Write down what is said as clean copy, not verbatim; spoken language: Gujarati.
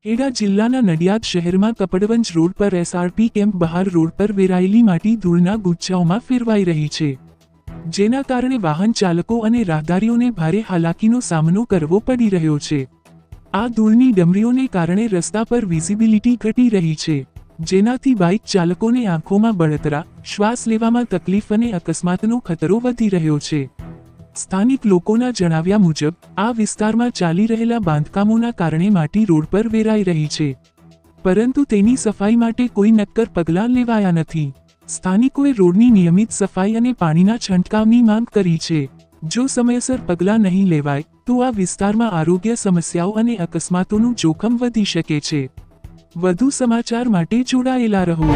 ખેડા જિલ્લાના નડિયાદ શહેરમાં કપડવંજ રોડ પર એસઆરપી કેમ્પ બહાર રોડ પર વેરાયેલી માટી ધૂળના ગુચ્છાઓમાં ફેરવાઈ રહી છે, જેના કારણે વાહન ચાલકો અને રાહદારીઓને ભારે હાલાકીનો સામનો કરવો પડી રહ્યો છે। આ ધૂળની ડમરીઓને કારણે રસ્તા પર વિઝિબિલિટી ઘટી રહી છે, જેનાથી બાઇક ચાલકોને આંખોમાં બળતરા, શ્વાસ લેવામાં તકલીફ અને અકસ્માતનો ખતરો વધી રહ્યો છે। સ્થાનિક લોકોના જણાવ્યા મુજબ આ વિસ્તારમાં ચાલી રહેલા બાંધકામોના કારણે માટી રોડ પર વેરાઈ રહી છે, પરંતુ તેની સફાઈ માટે કોઈ નક્કર પગલાં લેવાયા નથી। સ્થાનિકોએ રોડની નિયમિત સફાઈ અને પાણીના છંટકાવની માંગ કરી છે। જો સમયસર પગલાં નહીં લેવાય તો આ વિસ્તારમાં આરોગ્ય સમસ્યાઓ અને અકસ્માતોનું જોખમ વધી શકે છે। વધુ સમાચાર માટે જોડાયેલા રહો।